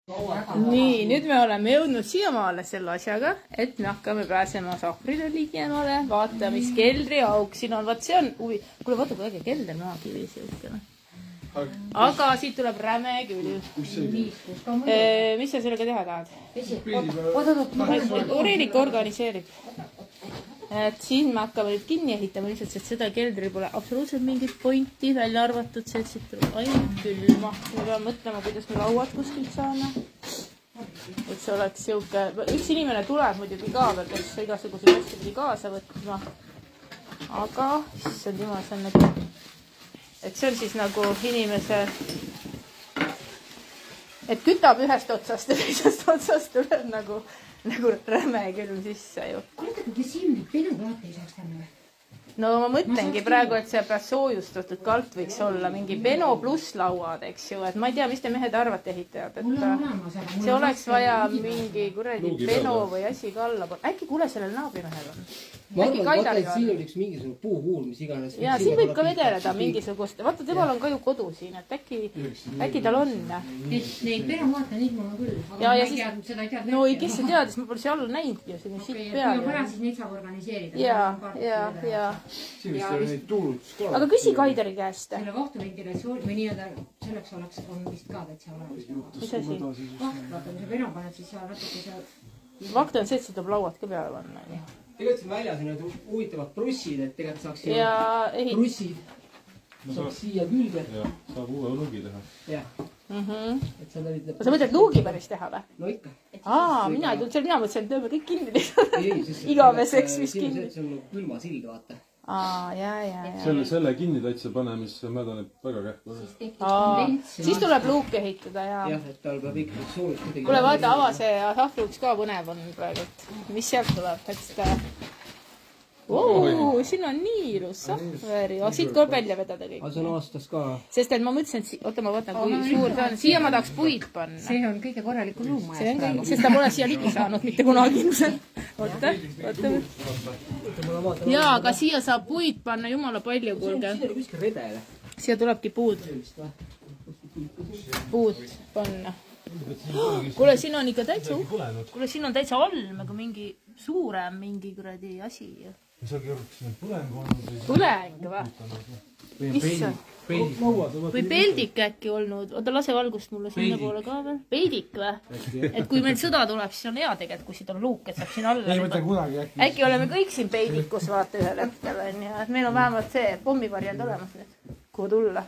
Nii, nüüd me oleme jõudnud siiamaale selle asjaga, et me hakkame pääsema sahvrile ligemale. Vaata, mis keldri auk siin on. Vaat see on huvi. Kuule, vaata, kui äge kelder maakivi siukene. Aga siit tuleb räme küll. Mis sa sellega teha tahad? Aureelik organiseerib. Et siin me hakkame nüüd kinni ehitama lihtsalt, sest seda keldri pole absoluutselt mingit pointi välja arvatud, see, et siit tuleb ainult külma. Me peame mõtlema, kuidas me lauad kuskilt saame. Et see oleks siuke... Üks inimene tuleb muidugi ka veel, kes igasuguseid asju pidi kaasa võtma. Aga, issand jumal, see on nagu... Et see on siis nagu inimese... Et kütab ühest otsast ja teisest otsast tuleb nagu räme külm sisse ju. Kuulge, kui siin penu vaata ei saaks tänne või? No ma mõtlengi praegu, et see peab soojustatud kalt võiks olla mingi peno pluss lauad, eks ju. Et ma ei tea, mis te mehed arvate ehitajad. Et see oleks vaja mingi kuradi peno või asi ka alla. Äkki kuule sellel naabrimehel on? Ma arvan, et siin on üks mingisugune puuhuul, mis iganes. Ja siin võib ka vedeleda mingisugust. Vaata, temal on ka ju kodu siin, et äkki tal on. Neid peno vaata, neid mul on küll. Ja siis, no ei, kes see teadis, ma pole seal alla näinud ju, see on siit peal. Kui on siis neid saab organiseerida. Ja. Aga küsi Kaideri käest. Selle vahtoventilatsioon või nii-öelda selleks oleks on vist ka täitsa olemas. Mis asi? Vaata, kui sa peno paned, siis seal natuke seal... Vakt on see, et see tuleb lauad ka peale panna. Tegelikult siin väljas on need huvitavad brussid, et tegelikult saaks siia brussid. Saaks siia külge. Ja, saab uue luugi teha. Jah. Sa mõtled luugi päris teha või? No ikka. Mina ei tulnud seal, mina mõtlesin, et tööme kõik kinni teha. Igaveseks mis kinni. See on külma sild, vaata. Selle kinni täitsa panemisse mädaneb väga kähku. Siis tuleb luuk ehitada ja... Jah, et tal peab ikka soovid kuidagi... Kuule, vaata, ava see sahvruks ka põnev on praegu. Mis sealt tuleb? Siin on nii ilus sahveri. Siit tuleb välja vedada kõik. Aga see on aastas ka... Sest et ma mõtlesin, et oota, ma vaatan, kui suur ta on. Siia ma tahaks puid panna. See on kõige korralikum ruum majas praegu. Sest ta pole siia ligi saanud mitte kunagi ilmselt. Oota. Jaa, aga siia saab puid panna jumala palju, kuulge. Siia tulebki puud panna. Kuule, siin on ikka täitsa Kuule, siin on täitsa olm, aga mingi suurem mingi kuradi asi. Põleng või? Issand. Või peldik äkki olnud. Oota, lase valgust mulle sinna poole ka veel. Peidik või? Et kui meil sõda tuleb, siis on hea tegelikult, kui siit on luuk, et saab siin alla. Äkki oleme kõik siin peidikus vaata ühel hetkel. Et meil on vähemalt see pommivarjand olemas nüüd. Kuhu tulla.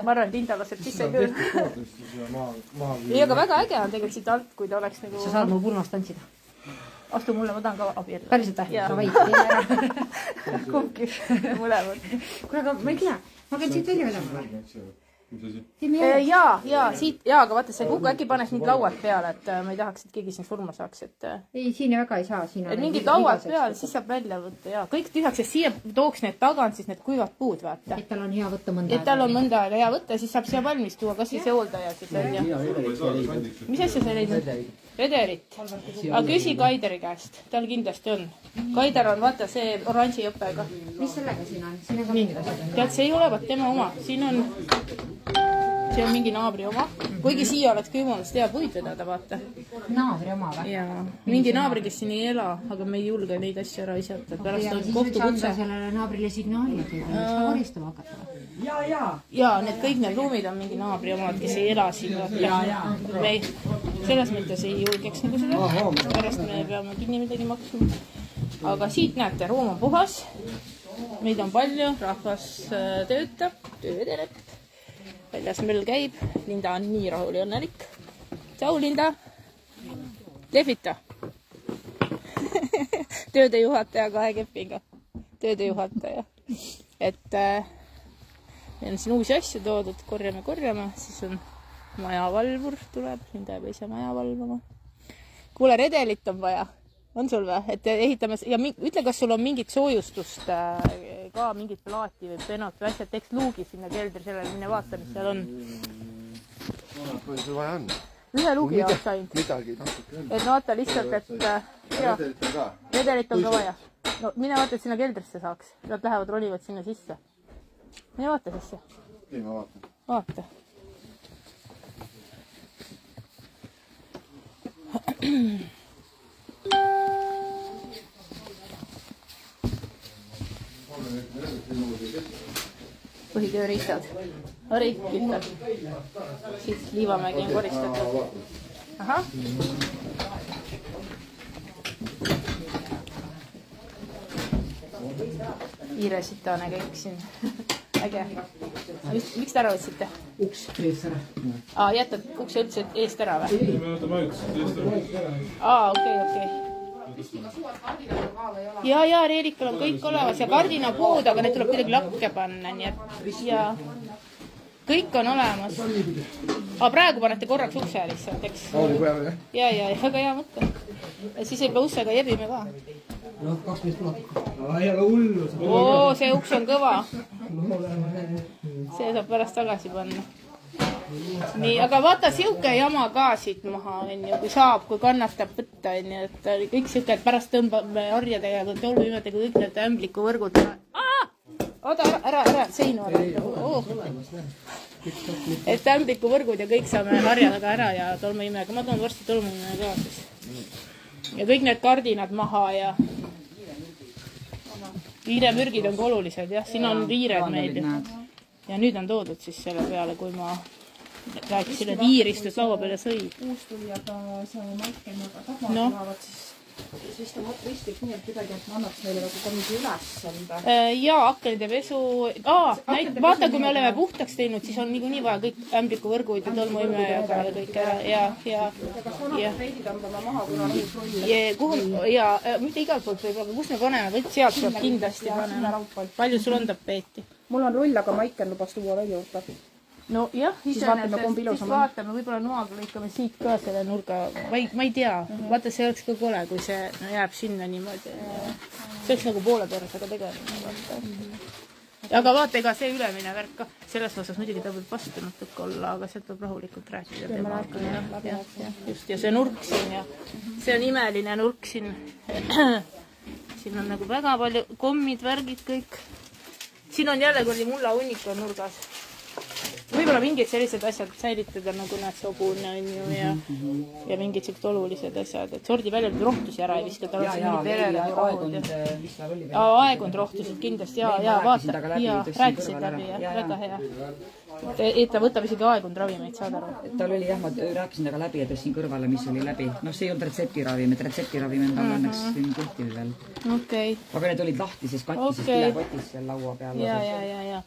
Ma arvan, et Inda laseb sisse küll. Ei, aga väga äge on tegelikult siit alt, kui ta oleks nagu... Sa saad mu pulmast tantsida. Astu mulle, ma tahan ka abiella. Päriselt ähti? Kumbki, mõlemad. Kuule, aga ma ei tea. Ma käin siit välja vedama. Jaa, aga vaata, see kukku äkki paneks mingid lauad peale, et ma ei tahaks, et keegi siin surma saaks. Ei, siin väga ei saa. Et mingid lauad peale, siis saab välja võtta ja kõik tühjaks, sest siia tooks need tagant, siis need kuivad puud, vaata. Et tal on hea võtta mõnda aega. Et tal on mõnda aega hea võtta ja siis saab siia valmis tuua, kas siis hooldaja siis on. Mis asja sa leidnud? Vederit. Aga küsi Kaideri käest. Tal kindlasti on. Kaider on, vaata, see oranži õppega. Mis sellega siin on? Siin on ka mingid asjad. Tead, see ei ole vaat tema oma. Siin on mingi naabri oma. Kuigi siia oleks ka jumalast hea puid vedada, vaata. Naabri oma või? Jaa. Mingi naabri, kes siin ei ela, aga me ei julge neid asju ära visata. Pärast on kohtukutse. Sellele naabrile signaali, et võiks ka koristama hakata. Jaa, kõik need ruumid on mingi naabri omad, kes ei ela siin. Me selles mõttes ei julgeks nagu seda. Pärast me peame kinni midagi maksma. Aga siit näete, ruum on puhas. Meid on palju, rahvas töötab, töö edeneb. Väljas meil käib. Linda on nii rahul ja õnnelik. Tšau, Linda. Lehvita. Töödejuhataja 2 keppiga. Töödejuhataja. Et meil on siin uusi asju toodud. Korjame. Siis on majavalvur tuleb. Linda jääb ise maja valvama. Kuule, redelit on vaja. On sul või? Et ehitame... Ja ütle, kas sul on mingit soojustust ka, mingit plaati või penot või asjad, teeks luugi sinna keldri sellele, mine vaata, mis seal on. Palju sul vaja on? Ühe luugi jaoks ainult. Midagi natuke on. Et vaata lihtsalt, et... Redelit on ka? Redelit on ka vaja. No mine vaata, et sinna keldrisse saaks. Nad lähevad, ronivad sinna sisse. Mine vaata sisse. Ei, ma vaatan. Vaata. põhitööriistad. Harri, ühte. Siis Liivamägi on koristatud. Ahah. Hiiresitane kõik siin. Äge. Miks te ära võtsite? Uks eest ära. Jätad ukse üldse eest ära või? Me võtame ajutiselt eest ära. Okei. Ja Reerikal on kõik olemas ja kardinapuud, aga need tuleb kuidagi lakke panna, nii et ja kõik on olemas. Aga praegu panete korraks ukse lihtsalt, eks? Ja, väga hea mõte. Siis ei pea ussega jebime ka. No, 12 tuleb. Ei ole hullu. See uks on kõva. See saab pärast tagasi panna. Nii, aga vaata siuke jama ka siit maha, kui saab, kui kannatab võtta, et kõik siuke, et pärast tõmbame harjadega, tolmuimetega kõik need ämblikuvõrgud. Oota, ära, seinu ära. Et ämblikuvõrgud ja kõik saame harja taga ära ja tolmuimega. Ma toon varsti tolmuimega ka siis. Ja kõik need kardinad maha ja viiremürgid on ka olulised, jah, siin on viired meil. Ja nüüd on toodud siis selle peale, kui ma rääkisin, et viiristus laua peale sõi. Uus tuli, aga see Maiken aga tagavad siis ta mõtristik nii, et kuidagi, et ma annaks meile nagu komisi ülesande. Jaa, aknide pesu. Vaata, kui me oleme puhtaks teinud, siis on niikuinii vaja kõik ämblikuvõrgud ja tolmuimejaga ja kõik ära. Ja kas ma annaks veidi tõmbama maha, kuna on uus rolli? Ja mitte igalt poolt võib, aga kus me paneme? Võt sealt peab kindlasti panema. Palju sul on tapeeti? Mul on rull, aga Maiken lubas tuua välja juurde. No jah, siis vaatame, võib-olla noaga lõikame siit ka selle nurga, ma ei tea, vaata see oleks ka kole, kui see jääb sinna niimoodi. See oleks nagu poole persega tegema. Aga vaata, ega see ülemine värk ka, selles osas muidugi ta võib vastu natuke olla, aga sealt võib rahulikult rääkida. Ja see nurk siin ja see on imeline nurk siin. Siin on nagu väga palju kommid, värgid kõik. Siin on jälle kurdi mulla hunnik on nurgas. Võib-olla mingid sellised asjad säilitada, nagu näed sogune on ju ja mingid siuksed olulised asjad, et sordi välja rohtusi ära ei viska, tal on mingi perele rohud. Aegund rohtusid kindlasti ja vaata, rääkisid läbi ja väga hea. Et ta võtab isegi aegund ravimeid, saad aru? Tal oli jah, ma rääkisin taga läbi ja tõssin kõrvale, mis oli läbi. No see ei olnud retseptiravim, et retseptiravim tal õnneks siin kehtiv veel. Aga need olid lahtises katis, kilekotis seal laua peal. Ja.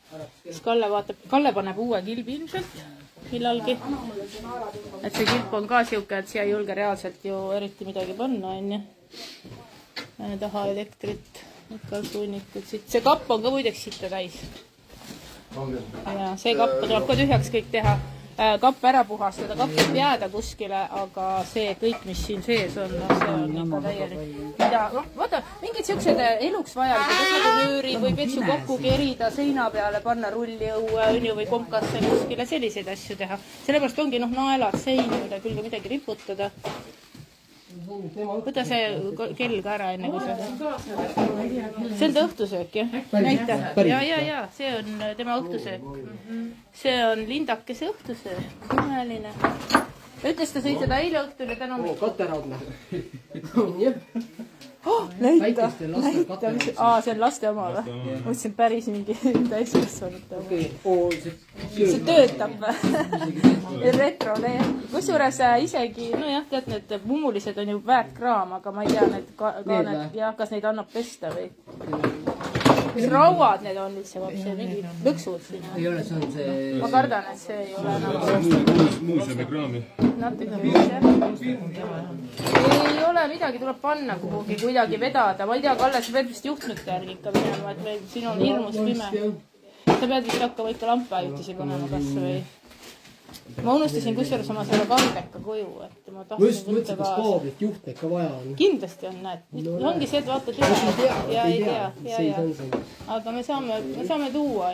Siis Kalle vaatab, Kalle paneb uue kilbi ilmselt millalgi. Et see kilp on ka siuke, et siia ei julge reaalselt ju eriti midagi panna, on ju. Taha elektrit, kalsuunikud. See kapp on ka muideks sitta täis. Ja see kapp tuleb ka tühjaks kõik teha. Kapp ära puhastada, kapp võib jääda kuskile, aga see kõik, mis siin sees on, see on ikka täielik. Vaata, mingid siuksed eluks vajalikud, nööri või petsu kokku kerida, seina peale panna rulliõue või komkasse kuskile, selliseid asju teha. Sellepärast ongi naelad, sein, mida küll ka midagi riputada. Võta see kell ka ära enne, kui see on ta õhtusöök, jah? Näita. Ja, see on tema õhtusöök. See on lindakese õhtusöök. Imeline. Ütles ta sõitada eile õhtul ja täna on... Kateraudne. Näita. See on laste oma või? Mõtlesin päris mingi täiskasvanud. See töötab või? Retro. Kusjuures isegi, nojah, tead, need mummulised on ju väärt kraam, aga ma ei tea, kas neid annab pesta või... Mis rauad need on üldse, see mingi lõksud siin? Ei ole, see on see... Ma kardan, et see ei ole enam... Muuseumi kraami. Ei ole midagi, tuleb panna kuhugi, kuidagi vedada. Ma ei tea, Kalle, sa pead vist juhtmete järgi ikka minema, et meil siin on hirmus pime. Sa pead vist hakkama ikka lampe ajutisi panema kas või... Ma unustasin kusjuures oma selle kandeka koju, et ma tahtsin võtta kaasa. Kaablit juhtmeka vaja on. Kindlasti on, näed. Ongi see, et vaatad üle. Ja ei tea. Aga me saame tuua,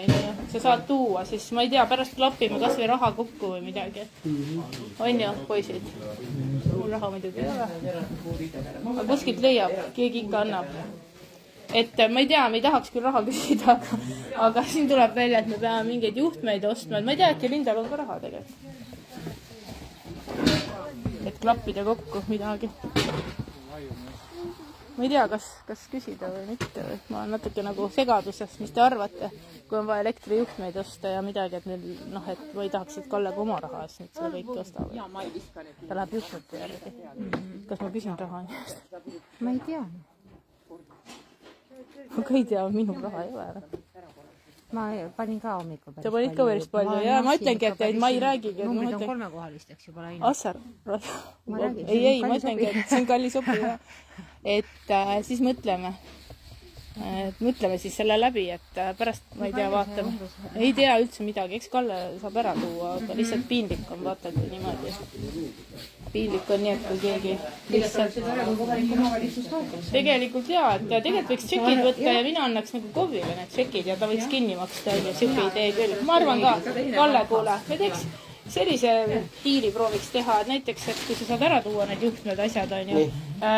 sa saad tuua, siis ma ei tea, pärast klapime kas või raha kokku või midagi. On ju, poisid? Mul raha muidugi ei ole. Aga kuskilt leiab, keegi ikka annab. Et ma ei tea, me ei tahaks küll raha küsida, aga siin tuleb välja, et me peame mingeid juhtmeid ostma. Ma ei tea, äkki Lindal on ka raha tegelikult. Et et klappida kokku midagi. Ma ei tea, kas küsida või mitte või. Ma olen natuke nagu segaduses, mis te arvate, kui on vaja elektrijuhtmeid osta ja midagi, et meil, et või tahaksid Kallega oma raha, siis nüüd seda kõike ostavad. Ta läheb juhtmete järgi. Kas ma küsin raha? Ma ei tea. Ma ka ei tea, minu raha ei ole. Ma panin ka hommikul päris palju. Ta panid ka päris palju, jah. Ma ütlengi, et ma ei räägigi. Numbrid on 3-kohalisteks juba läinud. Assar. Ei, ma ütlengi, et see on kallis opi, jah. Et siis mõtleme siis selle läbi, et pärast, ma ei tea, vaatame. Ei tea üldse midagi, eks Kalle saab ära tuua, aga lihtsalt piinlik on, vaatad ju niimoodi. Piinlik on nii, et kui keegi lihtsalt... Tegelikult jaa, et tegelikult võiks tšekid võtta ja mina annaks nagu KOV-ile need tšekid ja ta võiks kinni maksta ja siuke idee küll. Ma arvan ka, Kalle, kuule, me teeks sellise diili prooviks teha, et näiteks, et kui sa saad ära tuua need juhtmed asjad, on ju,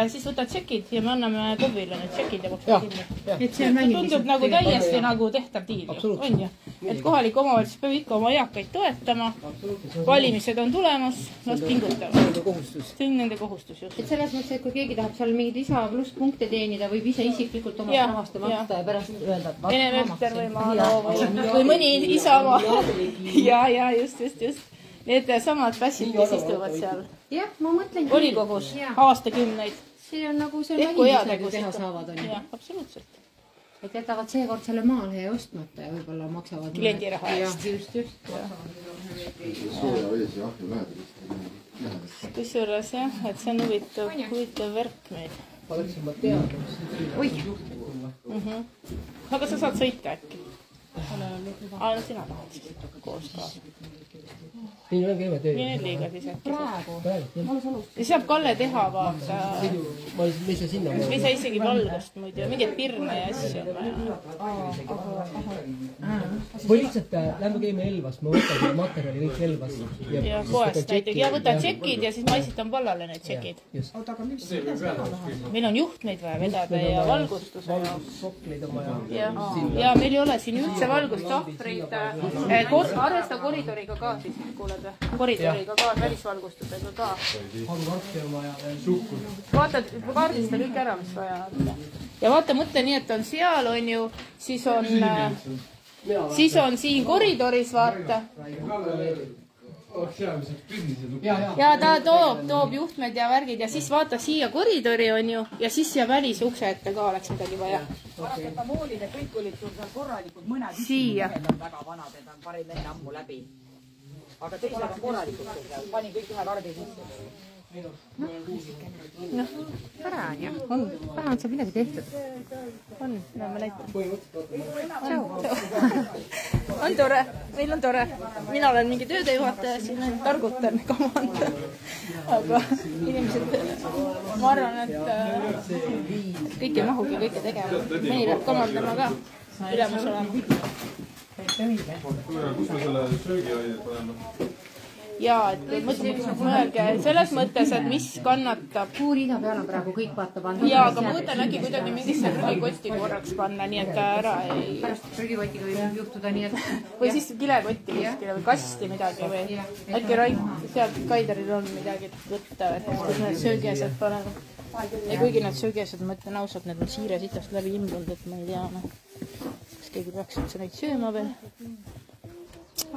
siis võtad tšekid ja me anname KOV-ile need tšekid ja maksame kinni. See tundub nagu täiesti nagu tehtav diil, on ju. Et kohalik omavalitsus peab ikka oma eakaid toetama, valimised on tulemas, las pingutama. See on nende kohustus just. Et selles mõttes, et kui keegi tahab seal mingid lisa plusspunkte teenida, võib ise isiklikult oma rahast maksta ja pärast öelda, et Ene-Mester või Maalo või mõni isa oma. Ja, just. Need samad pässid, kes istuvad seal. Jah, ma mõtlengi. Volikogus aastakümneid. See on nagu see valimisega teha saavad, on ju. Jah, absoluutselt. Et jätavad seekord selle maalehe ostmata ja võib-olla maksavad... Kliendiraha eest. Just. Sooja vees ja ahju lähedast. Kusjuures jah, et see on huvitav värk meil. Oleksin ma teadnud. Oi! Aga sa saad sõita äkki? No sina tahad siis koos kaasa. Nii on käime töö. Nii liiga siis äkki. Praegu. Ja saab Kalle teha, vaata. Ma ei saa sinna. Me ei saa isegi valgust muidu. Mingeid pirne ja asju. Või lihtsalt lähme käime Elvas. Ma võtan seda materjali kõik Elvas. Ja poest näiteks. Ja võtan tšekid ja siis ma esitan vallale need tšekid. Meil on juhtmeid vaja vedada ja valgustuse. Sokleid on vaja. Ja meil ei ole siin üldse valgust ahvreid. Arvesta koridoriga ka siis, kuuled. Koridoriga ka, välisvalgustusega ka. Vaatad, kaardista kõik ära, mis vaja on. Ja vaata, mõtle nii, et on seal, on ju, siis on siin koridoris, vaata. Ja ta toob juhtmed ja värgid ja siis vaata siia koridori, on ju, ja siis siia välisukse ette ka oleks midagi vaja. Varaketa moolid, kõik olid seal korralikud, mõned on väga vanad, need on parim enne ammu läbi. Aga teised on korralikult seal, panin kõik ühe kardi sisse. Noh, tore on jah. Vähemalt saab midagi tehtud. On, näeme näitab. On tore, meil on tore. Mina olen mingi töödejuhataja, siin targutan komand. Aga inimesed, ma arvan, et kõik ei mahugi kõike tegema. Mõni peab komandama ka, ülemus olema. Kus me selle söögiaied paneme? Jaa, et mõelge selles mõttes, et mis kannatab. Puuriida peal on praegu kõik vaata panna. Jaa, aga ma mõtlen äkki kuidagi mingisse kotti korraks panna, nii et ta ära ei... Pärast prügivotiga võib juhtuda nii, et... Või siis kilekotti kuskile või kasti midagi või... Äkki sealt Kaideril on midagi võtta, et kus need söögiasjad panema. Ja kuigi need söögiasjad, ma ütlen ausalt, need on siire sitast läbi imbunud, et ma ei tea, kas keegi peaks üldse neid sööma veel.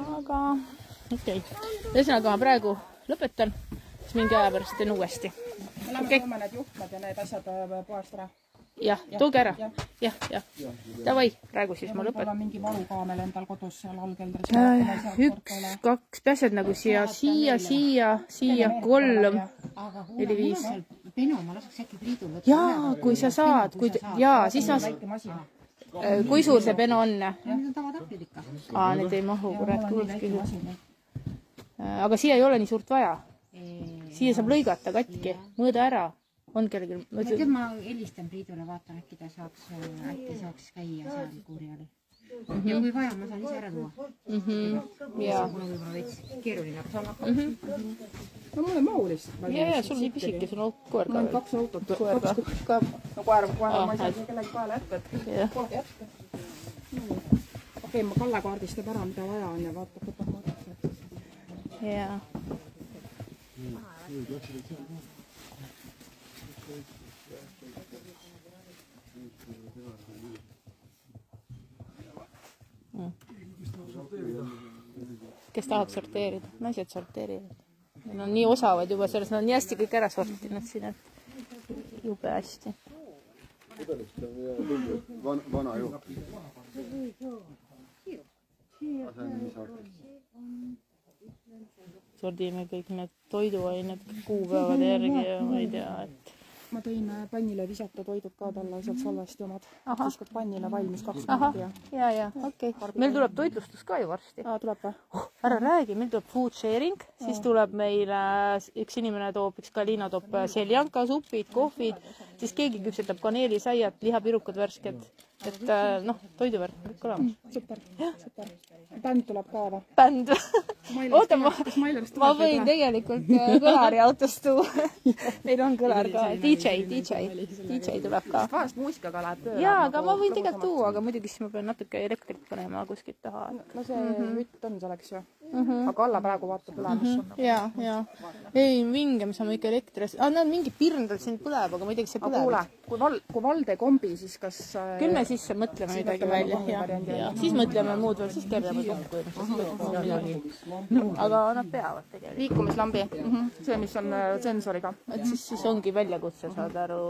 Aga... Okei. Ühesõnaga ma praegu lõpetan, siis mingi aja pärast teen uuesti. Lähme toome need juhtmed ja need asjad poest ära. Jah, tooge ära. Jah. Davai, praegu siis ma lõpetan. Võib-olla mingi valukaamel endal kodus seal allkeldris. 1, 2, peasjad nagu siia, 3, 4, 5. Penu, ma laseks äkki Priidul võtta. Jaa, kui sa saad. Jaa, siis ma... Kui suur see peno on? Need on tavatahvlid ikka. Need ei mahu, kurat, kuulski. Aga siia ei ole nii suurt vaja. Siia saab lõigata katki, mõõda ära. On kellelgi... Ma helistan Priidule, vaatan, äkki ta saaks käia seal kuuri all. Ja kui vaja, ma saan ise ära tuua. Jaa. Mul on võib-olla veits keeruline, aga saan hakkama. No mulle mahu lihtsalt. Jaa, sul nii pisike, sul on koer ka. Mul on 2 autot. No koer ma ei saa siin kellegi kaela jätkata. Okei, ma Kalle kaardistab ära, mida vaja on ja vaatab, võtab mõõdab. Jaa. Kes tahab sorteerida? Naised sorteerivad. Need on nii osavad juba selles, nad on nii hästi kõik ära sortinud siin, et jube hästi. Vana jook. Sordime kõik need toiduained kuupäevade järgi ja ma ei tea, et ma tõin pannile visata toidud ka talle sealt salvesti omad. Viskad pannile valmis 2 minutit. Ja, okei. Meil tuleb toitlustus ka ju varsti. Tuleb või? Ära räägi, meil tuleb food sharing, siis tuleb meil üks inimene toob, üks Kalina toob seljanka, supid, kohvid, siis keegi küpsetab kaneelisaiad, lihapirukad värsked, et noh, toiduvärk kõik olemas. Super. Bänd tuleb ka või? Bänd. Oota, ma võin tegelikult kõlari autost tuua. Meil on kõlar ka. DJ tuleb ka. Vahest muusikaga läheb tööle. Jaa, aga ma võin tegelikult tuua, aga muidugi siis ma pean natuke elektrit panema kuskilt taha. No see hütt on selleks ju. Aga alla praegu vaatab üle, mis on. Jaa. Ei, vinge, me saame ikka elektris. Näed, mingi pirndal siin põleb, aga ma ei tea, kas see põleb. Kuule, kui Valde kombi, siis kas... Küll me sisse mõtleme midagi välja. Siis mõtleme muud veel, siis kerjame kokku. Aga nad peavad tegelikult. Liikumislambi. See, mis on sensoriga. Et siis ongi väljakutse, saad aru,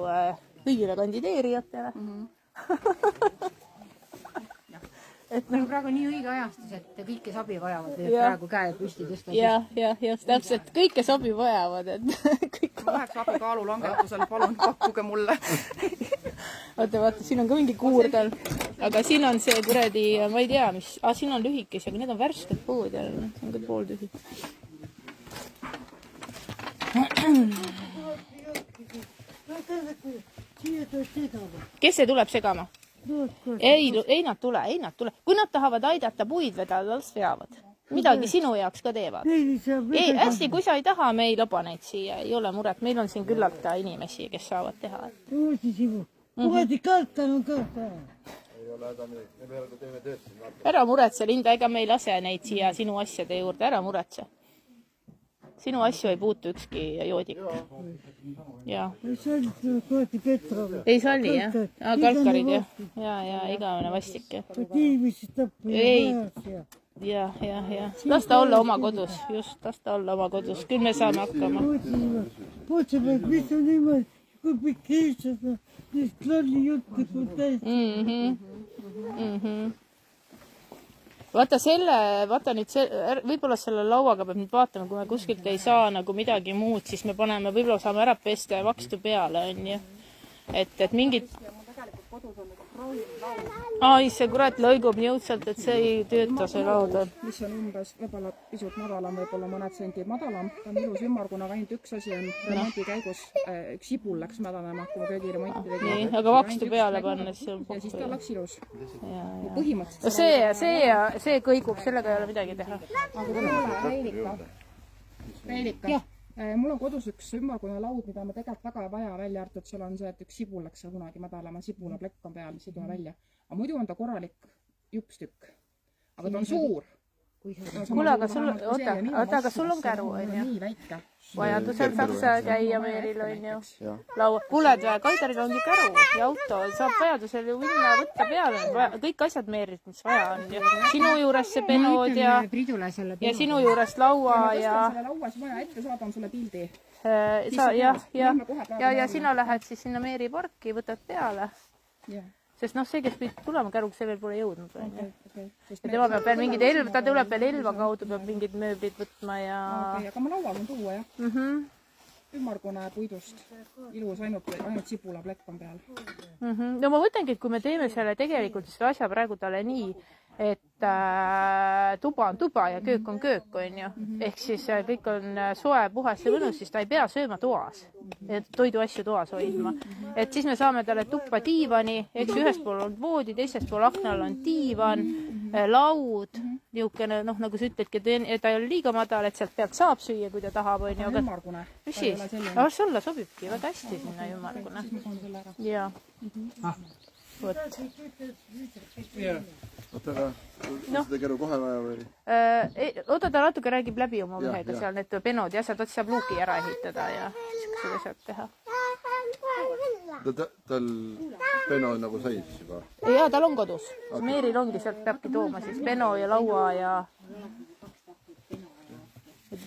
kõigile kandideerijatele. Et meil praegu nii õige ajastus, et kõik, kes abi vajavad, praegu käe püsti tõsta. Jah, täpselt. Kõik, kes abi vajavad, et kõik ma läheks abi kaalulangetusel, palun pakkuge mulle. Vaata, siin on ka mingi kuurdel. Aga siin on see kuradi, ma ei tea, mis... siin on lühikesi, aga need on värsked pood ja see on ka pooltühi. Kes see tuleb segama? Ei nad tule. Kui nad tahavad aidata puid vedada, las veavad. Midagi sinu jaoks ka teevad. Ei, hästi, kui sa ei taha, me ei loba neid siia. Ei ole muret, meil on siin küllalt inimesi, kes saavad teha. Ära muretse, Linda, ega me ei lase neid siia sinu asjade juurde. Ära muretse. Sinu asju ei puutu ükski joodik. Ei salli, jah? Kalkarid, jah? Ja, igavene vastik, jah? Ei. Ja. Las ta olla oma kodus. Just, las ta olla oma kodus. Küll me saame hakkama. Vaata nüüd võib-olla selle lauaga peab nüüd vaatama, kui me kuskilt ei saa nagu midagi muud, siis me paneme, võib-olla saame ära pesta ja vakstu peale, on ju. Et mingid... Ai, see kurat lõigub nii õudselt, et see ei tööta see lauda. Mis on umbes võib-olla pisut madalam, võib-olla mõned sendid madalam. Ta on ilus ümmarguna, ainult üks asi on remonti käigus. Üks sibul läks mädanema, kui ma köögiremonti tegin. Nii, aga vakstu peale panna, siis on ja siis ta läks ilus. Põhimõtteliselt. See kõigub, sellega ei ole midagi teha. Aga Reelika. Mul on kodus üks ümmargune laud, mida ma tegelikult väga vaja välja artud. Seal on see, et üks sibul läks kunagi madalama, sibula plekk on peal, mis ei tule välja. Aga muidu on ta korralik jupstükk. Aga ta on suur. Kuule, aga sul on käru, on ju? Nii väike. Vajadusel saaks käia Meeril, on ju? Kuuled, Kaidaril ongi käru ja auto. Saab vajadusel ju minna võtta peale. Kõik asjad Meerilt, mis vaja on. Sinu juures see penood ja sinu juures laua ja... Selle lauas vaja ette saada on sulle pildi. Ja sina lähed siis sinna Meeri parki, võtad peale. Sest noh, see, kes pidi tulema käruks, see veel pole jõudnud. Ja tema peab veel mingid ta tuleb veel Elva kaudu, peab mingid mööblid võtma ja... Aga ma laua võin tuua, jah. Ümmargune puidust. Ilus, ainult sibula plekk on peal. No ma mõtlengi, et kui me teeme selle tegelikult selle asja praegu talle nii, et tuba on tuba ja köök on köök, on ju. Ehk siis kõik on soe, puhas ja mõnus, siis ta ei pea sööma toas. Toiduasju toas hoidma. Et siis me saame talle tuppa diivani, eks ühest pool on voodi, teisest pool aknal on diivan, laud, niisugune, noh, nagu sa ütledki, et ta ei ole liiga madal, et sealt pealt saab süüa, kui ta tahab, on ju. Ümmargune. Mis siis? Aga sulle sobibki väga hästi sinna ümmargune. Jaa. Vot. Oota, aga seda keru kohe vaja või? Oota, ta natuke räägib läbi oma mehega seal need penod ja sealt saab luugi ära ehitada ja siuksed asjad teha. Tal peno nagu sais juba? Jaa, tal on kodus. Meeril ongi, sealt peabki tooma siis peno ja laua ja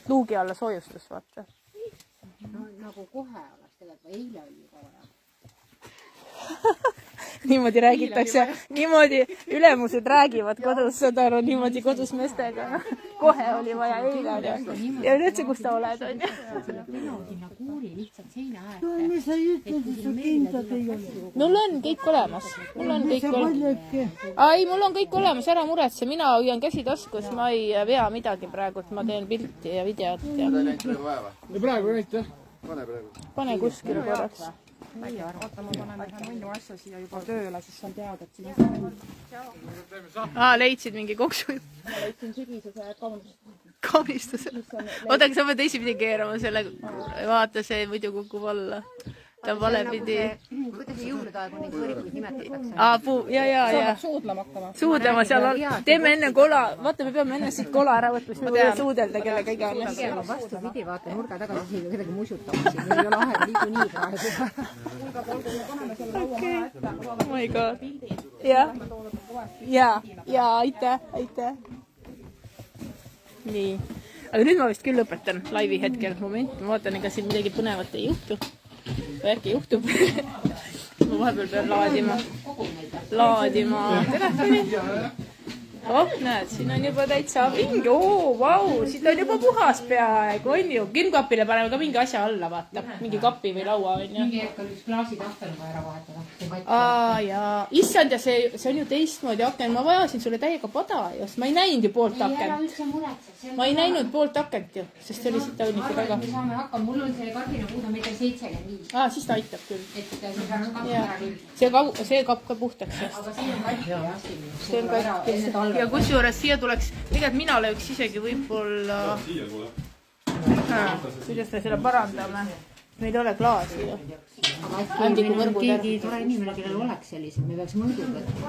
luugi alla soojustus, vaata. Nagu kohe oleks tegelikult, eile oli juba vaja. Niimoodi räägitakse, niimoodi ülemused räägivad kodus, seda on niimoodi kodus meestega. Kohe oli vaja eile ja üldse, kus sa oled, on ju? Sinna kuuri lihtsalt seina äärde. Mul on kõik olemas. Mul on kõik olemas. Ai, mul on kõik olemas, ära muretse. Mina hoian käsi taskus, ma ei vea midagi praegu, et ma teen pilti ja videot. Praegu ei näita. Pane praegu. Pane kuskil korraks. Oota, ma panen ühe mõnnu asja siia juba tööle, siis on teada, et siin leidsid mingi koksu? ma leidsin sügisese kaunistuse. Oota, aga sa pead teisipidi keerama selle, vaata see muidu kukub alla. Ta on valepidi. Kuidas see jõuludaeg on neid võrikuid nimetatakse? Ja. suudlema hakkama. Suudlema seal on. Teeme enne kola. Vaata, me peame enne siit kola ära võtma, siis me võime suudelda kellega iganes. Pigem on vastupidi, vaata nurga tagasi siia kedagi musutama siin. Meil ei ole aega niikuinii praegu. Oh my god. Ja, aitäh. Nii. Aga nüüd ma vist küll lõpetan laivi hetkel. Moment, ma vaatan, ega siin midagi põnevat ei juhtu. Või äkki juhtub. Ma vahepeal pean laadima telefoni. Näed, siin on juba täitsa mingi, vau, siin on juba puhas peaaegu, on ju. Külmkapile paneme ka mingi asja alla, vaata. Mingi kapi või laua, on ju. Mingi hetkel üks klaasitahtel on ära vahetada. Jaa. Issand, ja see on ju teistmoodi aken. Ma vajasin sulle täiega pada just. Ma ei näinud ju poolt akent. Ma ei näinud poolt akent ju, sest see oli siit tauniku taga. Me saame hakkama. Mul on see kardinapuud on meter 75. Siis ta aitab küll. Et see peaks kapp ära küll. See kapp ka puhtaks. Aga siin on katki jah. See on katki. Ja kusjuures siia tuleks, tegelikult mina lööks isegi võib-olla, kuidas me selle parandame, meil ei ole klaasi ju. Aga keegi tore inimene, kellel oleks sellised, me peaks mõõdu võtta.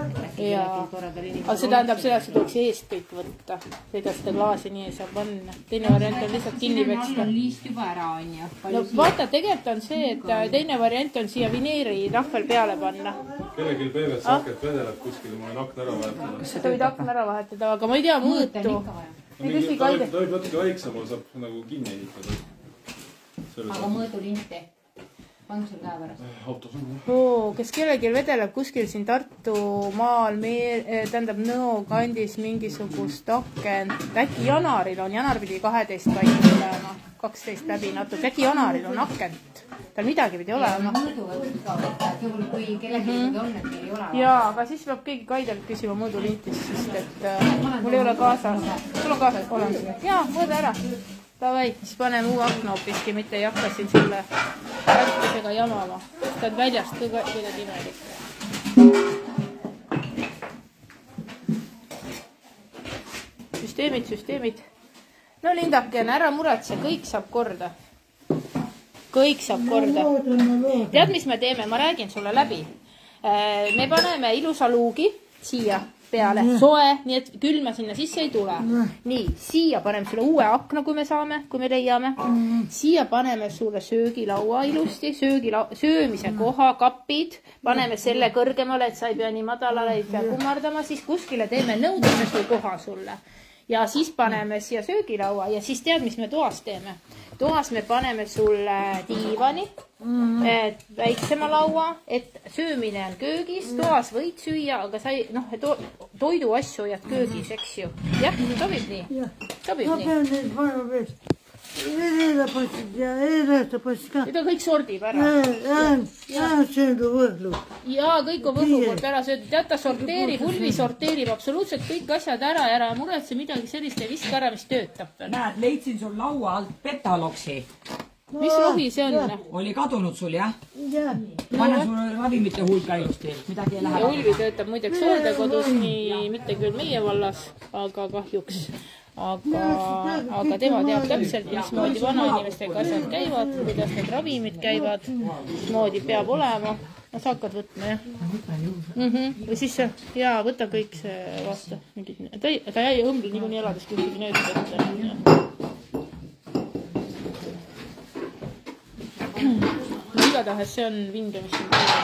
Aga see tähendab seda, et see tuleks eest kõik võtta. Ega seda klaasi nii ei saa panna. Teine variant on lihtsalt kinni peksta. Siin on liist juba ära, on ju. No vaata, tegelikult on see, et teine variant on siia vineeri tahvel peale panna. Kellelgi PVC-akent vedeleb kuskil, ma võin akna ära vahetada. Sa võid akna ära vahetada, aga ma ei tea mõõtu. Ta võib natuke väiksema, saab nagu kinni ehitada. Aga mõõdulinte. On sul käe pärast? Autos on. Kes kellelgi vedeleb kuskil siin Tartumaal, tähendab Nõo kandis mingisugust akent. Äkki Janaril on, Janar pidi 12 paika tulema, 12 läbi natuke. Äkki Janaril on akent. Tal midagi pidi olema. Mõõdu võtta ka võtta, et juhul kui kellelgi on, et meil ei ole. Jaa, aga siis peab keegi Kaidelt küsima mõõdulintist, sest et mul ei ole kaasas. Sul on kaasas olemas? Jaa, mõõda ära. Davai, siis paneme uue akna hoopiski, mitte ei hakka siin selle kastusega jamama. Ta on väljast kuidagi imelik. Süsteemid. No Lindaken, ära muretse, kõik saab korda. Kõik saab korda. Tead, mis me teeme? Ma räägin sulle läbi. Me paneme ilusa luugi siia peale, soe, nii et külma sinna sisse ei tule. Nii, siia paneme sulle uue akna, kui me saame, kui me leiame. Siia paneme sulle söögilaua ilusti, söömise koha, kapid. Paneme selle kõrgemale, et sa ei pea nii madalale, ei pea kummardama. Siis kuskile teeme nõudmise koha sulle. Ja siis paneme siia söögilaua ja siis tead, mis me toas teeme. Toas me paneme sulle diivani, väiksema laua, et söömine on köögis. Toas võid süüa, aga sa ei, toidu asju hoiad köögis, eks ju. Jah, sobib nii? Sobib nii? Nüüd on kõik sordib ära. Jaa, kõik on võhu poolt ära söödud. Tead, ta sorteerib, Ulvi sorteerib absoluutselt kõik asjad ära ja ära muretse midagi sellist ja viska ära, mis töötab. Näed, leidsin sul laua alt petaloksi. Mis rohi see on? Oli kadunud sul, jah? Pane sul ravimite hulka ilusti, midagi ei lähe. Ja Ulvi töötab muideks hooldekodus, nii mitte küll meie vallas, aga kahjuks. Aga tema teab täpselt, mismoodi vanainimestega asjad käivad, kuidas need ravimid käivad, mismoodi peab olema. sa hakkad võtma, jah? Või siis see, jaa, võta kõik see, vaata. Ta jäi õmbli niikuinii elades kuskil need võtta. No igatahes see on vinge, mis siin tuleb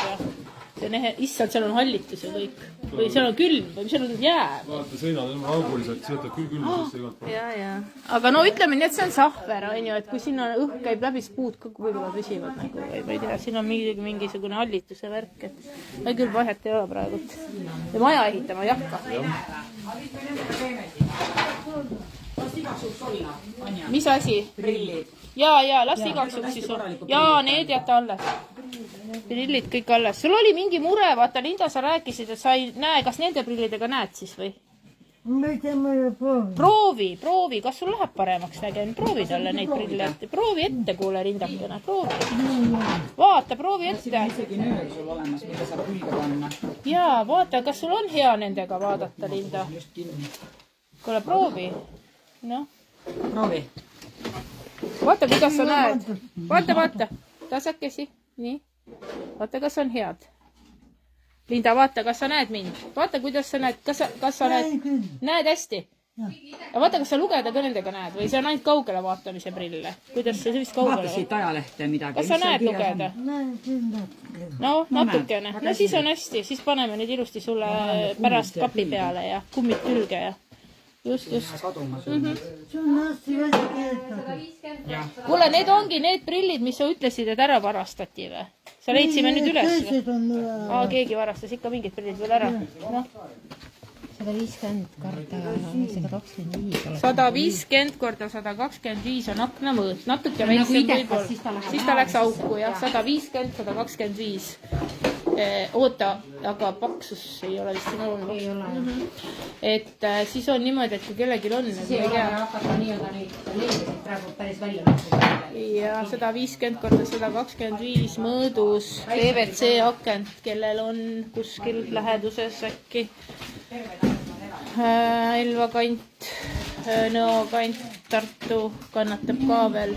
ja see on issand, seal on hallitus ja kõik. Või seal on külm või seal on jää. Vaata, seinad on auguliselt, see võtab küll külmusesse igalt pool. Jaa. Aga no ütleme nii, et see on sahver, on ju, et kui sinna õhk käib läbi, siis puud kõik võib-olla püsivad nagu, või ma ei tea, siin on mingisugune hallituse värk, et ma küll vahet ei ole praegu. Ja maja ehitama ei hakka. Mis asi? Prillid. Jaa, las igaks juks siis on. Jaa, need jätta alles. Prillid kõik alles. Sul oli mingi mure, vaata, Linda, sa rääkisid, et sa ei näe, kas nende prillidega näed siis või? Proovi, kas sul läheb paremaks nägema? Proovi talle neid prille ette. Proovi ette, kuule, Rindakene, proovi. Vaata, proovi ette. Isegi nööl sul olemas, mida saab külge panna. Jaa, vaata, kas sul on hea nendega vaadata, Linda? Kuule, proovi. Noh. Proovi. Vaata, kuidas sa näed. Vaata. Tasakesi. Nii. Vaata, kas on head. Linda, vaata, kas sa näed mind? Vaata, kuidas sa näed. Kas sa näed hästi? Ja vaata, kas sa lugeda ka nendega näed või see on ainult kaugele vaatamise prille? Kuidas see vist kaugele? Vaata siit ajalehte midagi. Kas sa näed lugeda? No, natukene. No siis on hästi. Siis paneme nüüd ilusti sulle pärast kapi peale ja kummid külge ja just. Kuule, need ongi need prillid, mis sa ütlesid, et ära varastati või? Sa leidsime nüüd üles või? Keegi varastas ikka mingid prillid veel ära. 150 korda 125. 150 korda 125 on akna mõõt. Natuke väiksem võib-olla. Siis ta läks auku, jah. 150, 125. Oota, aga paksus ei ole vist siin olnud. Ei ole. Et siis on niimoodi, et kui kellelgi on... See ei ole hakata nii-öelda neid leedisid praegu päris välja mõtleda. Ja 150 korda 125 mõõdus PVC akent, kellel on kuskil läheduses äkki Elva kant, Nõo kant, Tartu kannatab ka veel.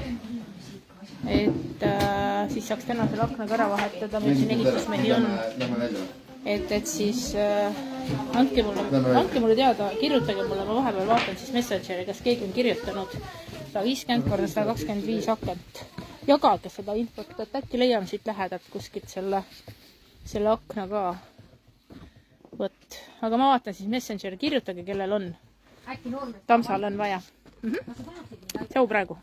Et siis saaks tänasel aknaga ära vahetada, meil siin ehitusmehi on. Et siis andke mulle teada, kirjutage mulle, ma vahepeal vaatan siis Messengeri, kas keegi on kirjutanud 150 korda 125 akent. Jagage seda infot, et äkki leiame siit lähedalt kuskilt selle akna ka. Võt. Aga ma vaatan siis Messengeri, kirjutage, kellel on. Tamsal on vaja. Tšau praegu.